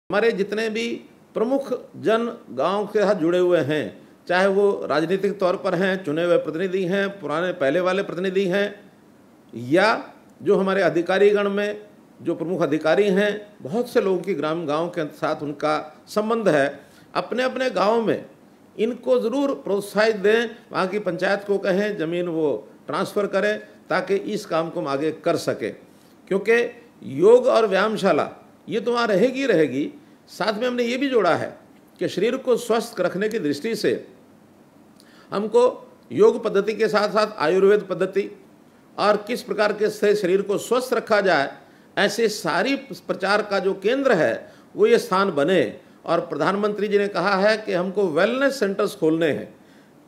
हमारे जितने भी प्रमुख जन गांव के साथ जुड़े हुए हैं, चाहे वो राजनीतिक तौर पर हैं, चुने हुए प्रतिनिधि हैं, पुराने पहले वाले प्रतिनिधि हैं, या जो हमारे अधिकारीगण में जो प्रमुख अधिकारी हैं, बहुत से लोगों की ग्राम गांव के साथ उनका संबंध है। अपने अपने गांव में इनको ज़रूर प्रोत्साहित दें, वहाँ की पंचायत को कहें ज़मीन वो ट्रांसफ़र करें ताकि इस काम को हम आगे कर सकें। क्योंकि योग और व्यायामशाला ये तो वहाँ रहेगी रहेगी। साथ में हमने ये भी जोड़ा है कि शरीर को स्वस्थ रखने की दृष्टि से हमको योग पद्धति के साथ साथ आयुर्वेद पद्धति और किस प्रकार के से शरीर को स्वस्थ रखा जाए, ऐसे सारी प्रचार का जो केंद्र है वो ये स्थान बने। और प्रधानमंत्री जी ने कहा है कि हमको वेलनेस सेंटर्स खोलने हैं।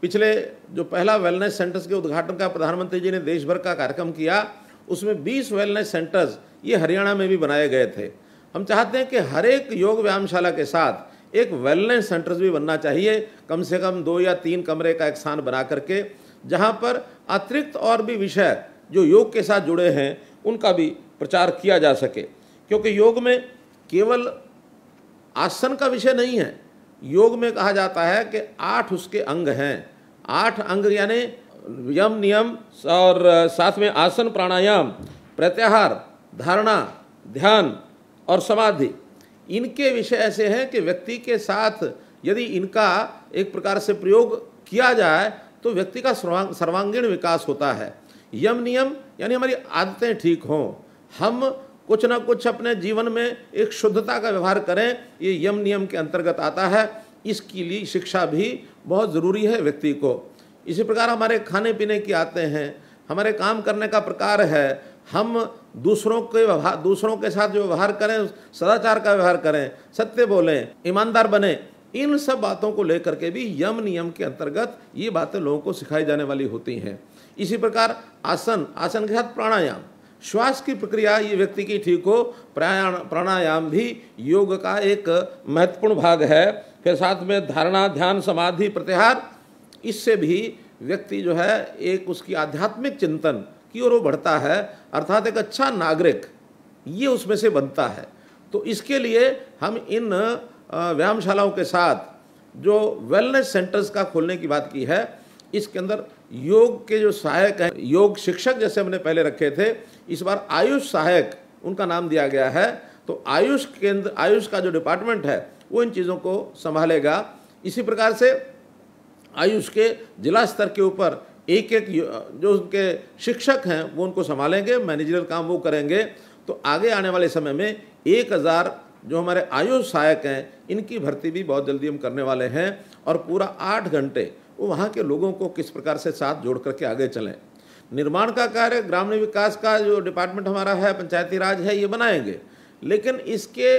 पिछले जो पहला वेलनेस सेंटर्स के उद्घाटन का प्रधानमंत्री जी ने देश भर का कार्यक्रम किया, उसमें 20 वेलनेस सेंटर्स ये हरियाणा में भी बनाए गए थे। हम चाहते हैं कि हर एक योग व्यायामशाला के साथ एक वेलनेस सेंटर्स भी बनना चाहिए, कम से कम 2 या 3 कमरे का एक स्थान बना करके, जहां पर अतिरिक्त और भी विषय जो योग के साथ जुड़े हैं उनका भी प्रचार किया जा सके। क्योंकि योग में केवल आसन का विषय नहीं है। योग में कहा जाता है कि 8 उसके अंग हैं। 8 अंग यानी यम नियम और साथ में आसन प्राणायाम प्रत्याहार धारणा ध्यान और समाधि। इनके विषय ऐसे हैं कि व्यक्ति के साथ यदि इनका एक प्रकार से प्रयोग किया जाए तो व्यक्ति का सर्वांगीण विकास होता है। यम नियम यानी हमारी आदतें ठीक हों, हम कुछ ना कुछ अपने जीवन में एक शुद्धता का व्यवहार करें, ये यम नियम के अंतर्गत आता है। इसके लिए शिक्षा भी बहुत ज़रूरी है व्यक्ति को। इसी प्रकार हमारे खाने पीने की आदतें हैं, हमारे काम करने का प्रकार है, हम दूसरों के साथ जो व्यवहार करें सदाचार का व्यवहार करें, सत्य बोलें, ईमानदार बने, इन सब बातों को लेकर के भी यम नियम के अंतर्गत ये बातें लोगों को सिखाई जाने वाली होती हैं। इसी प्रकार आसन के साथ प्राणायाम, श्वास की प्रक्रिया ये व्यक्ति की ठीक हो, प्राणायाम भी योग का एक महत्वपूर्ण भाग है। फिर साथ में धारणा ध्यान समाधि प्रत्याहार, इससे भी व्यक्ति जो है एक उसकी आध्यात्मिक चिंतन की ओर वो बढ़ता है, अर्थात एक अच्छा नागरिक ये उसमें से बनता है। तो इसके लिए हम इन व्यायामशालाओं के साथ जो वेलनेस सेंटर्स का खोलने की बात की है, इसके अंदर योग के जो सहायक हैं, योग शिक्षक जैसे हमने पहले रखे थे, इस बार आयुष सहायक उनका नाम दिया गया है। तो आयुष केंद्र, आयुष का जो डिपार्टमेंट है वो इन चीज़ों को संभालेगा। इसी प्रकार से आयुष के जिला स्तर के ऊपर एक जो उनके शिक्षक हैं वो उनको संभालेंगे, मैनेजरियल काम वो करेंगे। तो आगे आने वाले समय में 1000 जो हमारे आयुष सहायक हैं इनकी भर्ती भी बहुत जल्दी हम करने वाले हैं। और पूरा 8 घंटे वो वहाँ के लोगों को किस प्रकार से साथ जोड़ करके आगे चलें। निर्माण का कार्य ग्रामीण विकास का जो डिपार्टमेंट हमारा है, पंचायती राज है, ये बनाएंगे। लेकिन इसके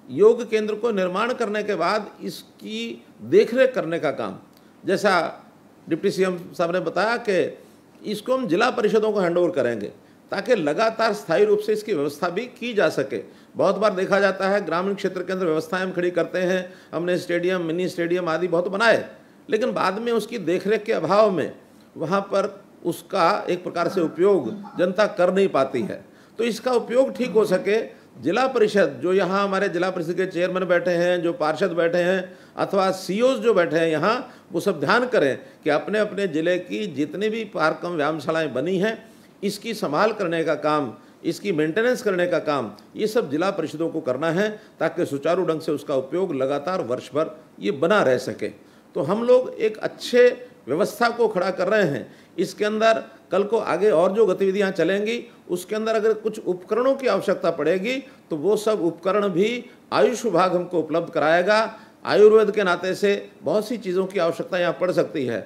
योग केंद्र को निर्माण करने के बाद इसकी देखरेख करने का काम, जैसा डिप्टी सीएम साहब ने बताया कि इसको हम जिला परिषदों को हैंडओवर करेंगे ताकि लगातार स्थायी रूप से इसकी व्यवस्था भी की जा सके। बहुत बार देखा जाता है ग्रामीण क्षेत्र के अंदर व्यवस्थाएं हम खड़ी करते हैं, हमने स्टेडियम मिनी स्टेडियम आदि बहुत बनाए, लेकिन बाद में उसकी देखरेख के अभाव में वहाँ पर उसका एक प्रकार से उपयोग जनता कर नहीं पाती है। तो इसका उपयोग ठीक हो सके, जिला परिषद जो यहाँ हमारे जिला परिषद के चेयरमैन बैठे हैं, जो पार्षद बैठे हैं अथवा सीओज जो बैठे हैं यहाँ, वो सब ध्यान करें कि अपने अपने ज़िले की जितनी भी पार्क एवं व्यायामशालाएँ बनी हैं इसकी संभाल करने का काम, इसकी मेंटेनेंस करने का काम ये सब जिला परिषदों को करना है ताकि सुचारू ढंग से उसका उपयोग लगातार वर्ष भर ये बना रह सके। तो हम लोग एक अच्छे व्यवस्था को खड़ा कर रहे हैं। इसके अंदर कल को आगे और जो गतिविधियां चलेंगी उसके अंदर अगर कुछ उपकरणों की आवश्यकता पड़ेगी तो वो सब उपकरण भी आयुष विभाग हमको उपलब्ध कराएगा। आयुर्वेद के नाते से बहुत सी चीज़ों की आवश्यकता यहाँ पड़ सकती है।